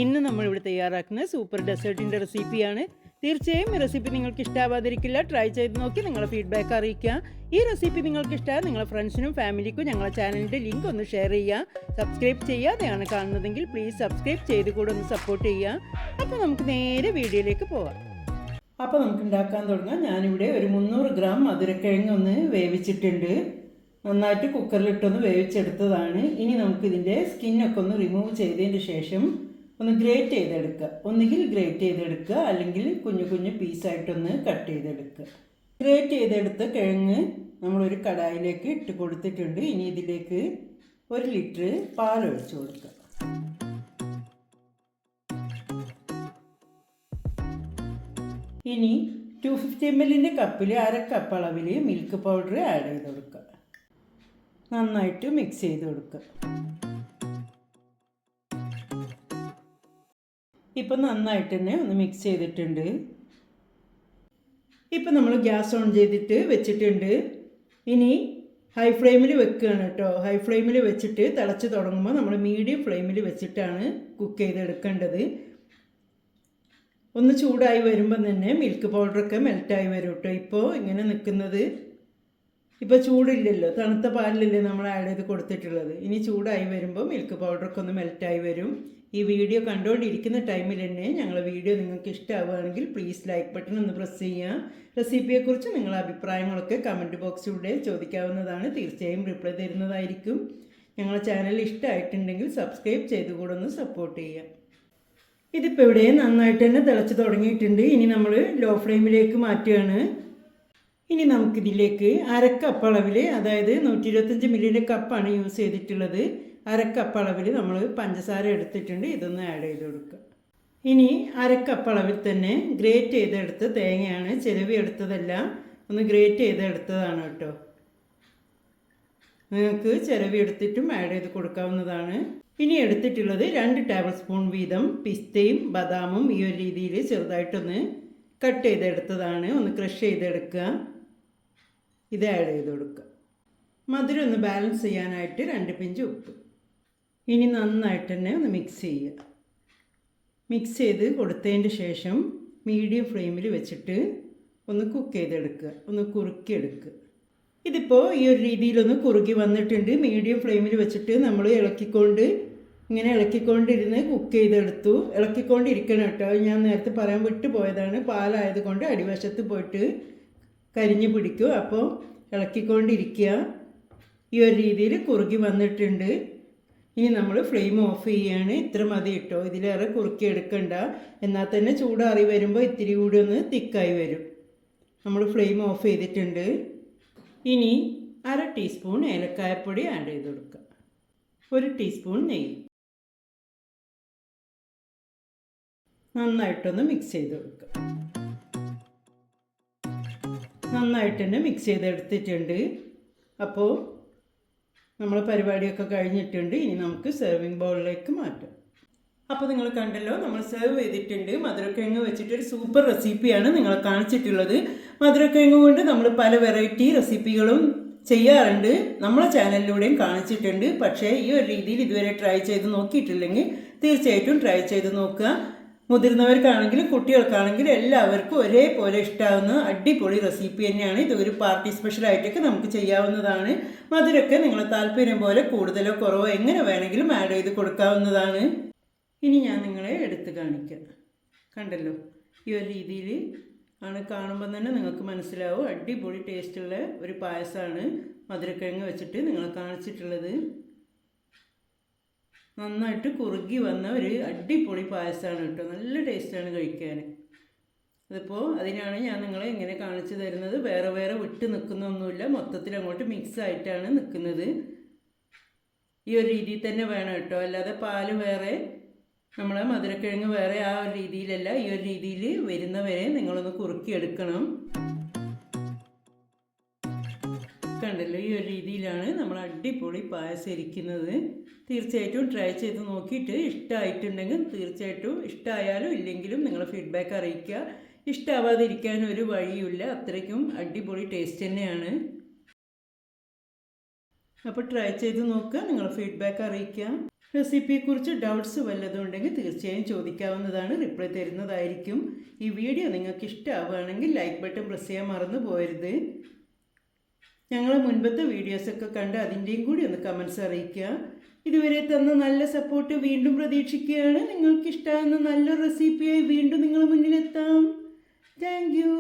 ഇന്ന് നമ്മളിവിടെ തയ്യാറാക്കുന്ന സൂപ്പർ ഡെസേർട്ടിൻ്റെ റെസിപ്പിയാണ്. തീർച്ചയായും ഈ റെസിപ്പി നിങ്ങൾക്ക് ഇഷ്ടമാവാതിരിക്കില്ല. ട്രൈ ചെയ്ത് നോക്കി നിങ്ങളുടെ ഫീഡ്ബാക്ക് അറിയിക്കുക. ഈ റെസിപ്പി നിങ്ങൾക്ക് ഇഷ്ടമായ നിങ്ങളുടെ ഫ്രണ്ട്സിനും ഫാമിലിക്കും ഞങ്ങളുടെ ചാനലിൻ്റെ ലിങ്ക് ഒന്ന് ഷെയർ ചെയ്യുക. സബ്സ്ക്രൈബ് ചെയ്യാതെയാണ് കാണുന്നതെങ്കിൽ പ്ലീസ് സബ്സ്ക്രൈബ് ചെയ്ത് കൂടെ ഒന്ന് സപ്പോർട്ട് ചെയ്യുക. അപ്പോൾ നമുക്ക് നേരെ വീഡിയോയിലേക്ക് പോകാം. അപ്പോൾ നമുക്ക് ഉണ്ടാക്കാൻ തുടങ്ങാം. ഞാനിവിടെ ഒരു 300 ഗ്രാം മധുരക്കിഴങ്ങ് ഒന്ന് വേവിച്ചിട്ടുണ്ട്. നന്നായിട്ട് കുക്കറിലിട്ടൊന്ന് വേവിച്ചെടുത്തതാണ്. ഇനി നമുക്കിതിൻ്റെ സ്കിന്നൊക്കെ ഒന്ന് റിമൂവ് ചെയ്തതിന് ശേഷം ഒന്ന് ഗ്രേറ്റ് ചെയ്തെടുക്കുക. ഒന്നുകിൽ ഗ്രേറ്റ് ചെയ്തെടുക്കുക, അല്ലെങ്കിൽ കുഞ്ഞു കുഞ്ഞു പീസായിട്ടൊന്ന് കട്ട് ചെയ്തെടുക്കുക. ഗ്രേറ്റ് ചെയ്തെടുത്ത കിഴങ്ങ് നമ്മളൊരു കടായിലേക്ക് ഇട്ട് കൊടുത്തിട്ടുണ്ട്. ഇനി ഇതിലേക്ക് 1 ലിറ്റർ പാൽ ഒഴിച്ചു കൊടുക്കുക. ഇനി 250 ml കപ്പിൽ 1/2 കപ്പ് അളവിൽ മിൽക്ക് പൗഡർ ആഡ് ചെയ്ത് കൊടുക്കുക. നന്നായിട്ട് മിക്സ് ചെയ്ത് കൊടുക്കുക. ഇപ്പം നന്നായിട്ട് തന്നെ ഒന്ന് മിക്സ് ചെയ്തിട്ടുണ്ട്. ഇപ്പം നമ്മൾ ഗ്യാസ് ഓൺ ചെയ്തിട്ട് വെച്ചിട്ടുണ്ട്. ഇനി ഹൈ ഫ്ലെയിമിൽ വെക്കുകയാണ് കേട്ടോ. ഹൈ ഫ്ലെയിമിൽ വെച്ചിട്ട് തിളച്ച് തുടങ്ങുമ്പോൾ നമ്മൾ മീഡിയം ഫ്ലെയിമിൽ വെച്ചിട്ടാണ് കുക്ക് ചെയ്തെടുക്കേണ്ടത്. ഒന്ന് ചൂടായി വരുമ്പം തന്നെ മിൽക്ക് പൗഡറൊക്കെ മെൽറ്റായി വരും കേട്ടോ. ഇപ്പോൾ ഇങ്ങനെ നിൽക്കുന്നത്, ഇപ്പോൾ ചൂടില്ലല്ലോ, തണുത്ത പാലിലല്ലേ നമ്മൾ ആഡ് ചെയ്ത് കൊടുത്തിട്ടുള്ളത്. ഇനി ചൂടായി വരുമ്പോൾ മിൽക്ക് പൗഡറൊക്കെ ഒന്ന് മെൽറ്റായി വരും. ഈ വീഡിയോ കണ്ടുകൊണ്ടിരിക്കുന്ന ടൈമിൽ തന്നെ ഞങ്ങളുടെ വീഡിയോ നിങ്ങൾക്ക് ഇഷ്ടമാവുകയാണെങ്കിൽ പ്ലീസ് ലൈക്ക് ബട്ടൺ ഒന്ന് പ്രസ് ചെയ്യുക. റെസിപ്പിയെക്കുറിച്ച് നിങ്ങളുടെ അഭിപ്രായങ്ങളൊക്കെ കമൻറ്റ് ബോക്സിലൂടെ ചോദിക്കാവുന്നതാണ്. തീർച്ചയായും റിപ്ലൈ തരുന്നതായിരിക്കും. ഞങ്ങളുടെ ചാനൽ ഇഷ്ടമായിട്ടുണ്ടെങ്കിൽ സബ്സ്ക്രൈബ് ചെയ്തുകൂടെ ഒന്ന് സപ്പോർട്ട് ചെയ്യുക. ഇതിപ്പോൾ ഇവിടെ നന്നായിട്ട് തന്നെ തിളച്ച് തുടങ്ങിയിട്ടുണ്ട്. ഇനി നമ്മൾ ലോ ഫ്ലെയിമിലേക്ക് മാറ്റുകയാണ്. ഇനി നമുക്കിതിലേക്ക് 1/2 കപ്പ് അളവിൽ, അതായത് 125 ml കപ്പാണ് യൂസ് ചെയ്തിട്ടുള്ളത്. 1/2 കപ്പ് അളവിൽ നമ്മൾ പഞ്ചസാര എടുത്തിട്ടുണ്ട്. ഇതൊന്ന് ആഡ് ചെയ്ത് കൊടുക്കുക. ഇനി 1/2 കപ്പ് അളവിൽ തന്നെ ഗ്രേറ്റ് ചെയ്തെടുത്ത തേങ്ങയാണ്. ചിരവി എടുത്തതല്ല, ഒന്ന് ഗ്രേറ്റ് ചെയ്തെടുത്തതാണ് കേട്ടോ. നിങ്ങൾക്ക് ചിരവി എടുത്തിട്ടും ആഡ് ചെയ്ത് കൊടുക്കാവുന്നതാണ്. ഇനി എടുത്തിട്ടുള്ളത് 2 ടേബിൾ സ്പൂൺ വീതം പിസ്തയും ബദാമും ഈ ഒരു രീതിയിൽ ചെറുതായിട്ടൊന്ന് കട്ട് ചെയ്തെടുത്തതാണ്. ഒന്ന് ക്രഷ് ചെയ്തെടുക്കുക. ഇത് ആഡ് ചെയ്ത് കൊടുക്കുക. മധുരം ഒന്ന് ബാലൻസ് ചെയ്യാനായിട്ട് 2 പിഞ്ച് ഉപ്പ്. ഇനി നന്നായിട്ട് തന്നെ ഒന്ന് മിക്സ് ചെയ്യുക. മിക്സ് ചെയ്ത് കൊടുത്തതിൻ്റെ ശേഷം മീഡിയം ഫ്ലെയിമിൽ വെച്ചിട്ട് ഒന്ന് കുക്ക് ചെയ്തെടുക്കുക, ഒന്ന് കുറുക്കിയെടുക്കുക. ഇതിപ്പോൾ ഈ ഒരു രീതിയിലൊന്ന് കുറുകി വന്നിട്ടുണ്ട്. മീഡിയം ഫ്ലെയിമിൽ വെച്ചിട്ട് നമ്മൾ ഇങ്ങനെ ഇളക്കിക്കൊണ്ടിരുന്ന് കുക്ക് ചെയ്തെടുത്തു. ഇളക്കിക്കൊണ്ടിരിക്കണം കേട്ടോ. ഞാൻ നേരത്തെ പറയാൻ വിട്ടുപോയതാണ്. പാലായതുകൊണ്ട് അടിവശത്ത് പോയിട്ട് കരിഞ്ഞു പിടിക്കും. അപ്പോൾ ഇളക്കിക്കൊണ്ടിരിക്കുക. ഈ ഒരു രീതിയിൽ കുറുകി വന്നിട്ടുണ്ട്. ഇനി നമ്മൾ ഫ്ലെയിം ഓഫ് ചെയ്യുകയാണ്. ഇത്ര മതി കേട്ടോ, ഇതിലേറെ കുറുക്കി എടുക്കണ്ട. എന്നാൽ തന്നെ ചൂടാറി വരുമ്പോൾ ഇത്തിരി കൂടി ഒന്ന് തിക്കായി വരും. നമ്മൾ ഫ്ലെയിം ഓഫ് ചെയ്തിട്ടുണ്ട്. ഇനി 1/2 ടീസ്പൂൺ ഏലക്കായപ്പൊടി ആഡ് ചെയ്ത് കൊടുക്കുക. 1 ടീസ്പൂൺ നെയ്യ്. നന്നായിട്ടൊന്ന് മിക്സ് ചെയ്ത് കൊടുക്കുക. നന്നായിട്ട് തന്നെ മിക്സ് ചെയ്തെടുത്തിട്ടുണ്ട്. അപ്പോൾ നമ്മൾ പരിപാടിയൊക്കെ കഴിഞ്ഞിട്ടുണ്ട്. ഇനി നമുക്ക് സെർവിങ് ബൗളിലേക്ക് മാറ്റാം. അപ്പോൾ നിങ്ങൾ കണ്ടല്ലോ, നമ്മൾ സെർവ് ചെയ്തിട്ടുണ്ട്. മധുരക്കിഴങ്ങ് വെച്ചിട്ടൊരു സൂപ്പർ റെസിപ്പിയാണ് നിങ്ങളെ കാണിച്ചിട്ടുള്ളത്. മധുരക്കിഴങ്ങ് കൊണ്ട് നമ്മൾ പല വെറൈറ്റി റെസിപ്പികളും ചെയ്യാറുണ്ട്, നമ്മളെ ചാനലിലൂടെയും കാണിച്ചിട്ടുണ്ട്. പക്ഷേ ഈ ഒരു രീതിയിൽ ഇതുവരെ ട്രൈ ചെയ്ത് നോക്കിയിട്ടില്ലെങ്കിൽ തീർച്ചയായിട്ടും ട്രൈ ചെയ്ത് നോക്കുക. മുതിർന്നവർക്കാണെങ്കിലും കുട്ടികൾക്കാണെങ്കിലും എല്ലാവർക്കും ഒരേപോലെ ഇഷ്ടമാവുന്ന അടിപൊളി റെസിപ്പി തന്നെയാണ്. ഇതൊരു പാർട്ടി സ്പെഷ്യലായിട്ടൊക്കെ നമുക്ക് ചെയ്യാവുന്നതാണ്. മധുരമൊക്കെ നിങ്ങളെ താല്പര്യം പോലെ കൂടുതലോ കുറവോ എങ്ങനെ വേണമെങ്കിലും ആഡ് ചെയ്ത് കൊടുക്കാവുന്നതാണ്. ഇനി ഞാൻ നിങ്ങളെ എടുത്ത് കാണിക്കാം. കണ്ടല്ലോ, ഈ ഒരു രീതിയിൽ ആണ്. കാണുമ്പോൾ തന്നെ നിങ്ങൾക്ക് മനസ്സിലാവും അടിപൊളി ടേസ്റ്റുള്ള ഒരു പായസമാണ് മധുരക്കിഴങ്ങ് വെച്ചിട്ട് നിങ്ങളെ കാണിച്ചിട്ടുള്ളത്. നന്നായിട്ട് കുറുകി വന്ന ഒരു അടിപൊളി പായസമാണ് കേട്ടോ. നല്ല ടേസ്റ്റാണ് കഴിക്കാൻ. അതിപ്പോൾ അതിനാണ് ഞാൻ നിങ്ങളെ ഇങ്ങനെ കാണിച്ചു തരുന്നത്. വേറെ വേറെ വിട്ട് നിൽക്കുന്നൊന്നുമില്ല, മൊത്തത്തിൽ അങ്ങോട്ട് മിക്സ് ആയിട്ടാണ് നിൽക്കുന്നത്. ഈ ഒരു രീതിയിൽ തന്നെ വേണം കേട്ടോ. അല്ലാതെ പാല് വേറെ നമ്മളെ മധുരക്കിഴങ്ങ് വേറെ ആ ഒരു രീതിയിലല്ല. ഈ ഒരു രീതിയിൽ വരുന്നവരെ നിങ്ങളൊന്ന് കുറുക്കിയെടുക്കണം. കണ്ടല്ലോ, ഈ ഒരു രീതിയിലാണ് നമ്മൾ അടിപൊളി പായസം ഇരിക്കുന്നത്. തീർച്ചയായിട്ടും ട്രൈ ചെയ്ത് നോക്കിയിട്ട് ഇഷ്ടമായിട്ടുണ്ടെങ്കിൽ തീർച്ചയായിട്ടും, ഇഷ്ടമായാലും ഇല്ലെങ്കിലും നിങ്ങൾ ഫീഡ്ബാക്ക് അറിയിക്കുക. ഇഷ്ടമാവാതിരിക്കാൻ ഒരു വഴിയുമില്ല, അത്രയ്ക്കും അടിപൊളി ടേസ്റ്റ് തന്നെയാണ്. അപ്പോൾ ട്രൈ ചെയ്ത് നോക്കുക, നിങ്ങളുടെ ഫീഡ്ബാക്ക് അറിയിക്കാം. റെസിപ്പിയെക്കുറിച്ച് ഡൗട്ട്സ് വല്ലതും ഉണ്ടെങ്കിൽ തീർച്ചയായും ചോദിക്കാവുന്നതാണ്, റിപ്ലൈ തരുന്നതായിരിക്കും. ഈ വീഡിയോ നിങ്ങൾക്ക് ഇഷ്ടമാവുകയാണെങ്കിൽ ലൈക്ക് ബട്ടൺ പ്രസ് ചെയ്യാൻ മറന്നു പോകരുത്. ഞങ്ങളെ മുൻപത്തെ വീഡിയോസൊക്കെ കണ്ട് അതിൻ്റെയും കൂടി ഒന്ന് കമൻസ് അറിയിക്കുക. ഇതുവരെ തന്ന നല്ല സപ്പോർട്ട് വീണ്ടും പ്രതീക്ഷിക്കുകയാണ്. നിങ്ങൾക്ക് ഇഷ്ടമാകുന്ന നല്ലൊരു റെസിപ്പിയായി വീണ്ടും നിങ്ങളുടെ മുന്നിലെത്താം. Thank you.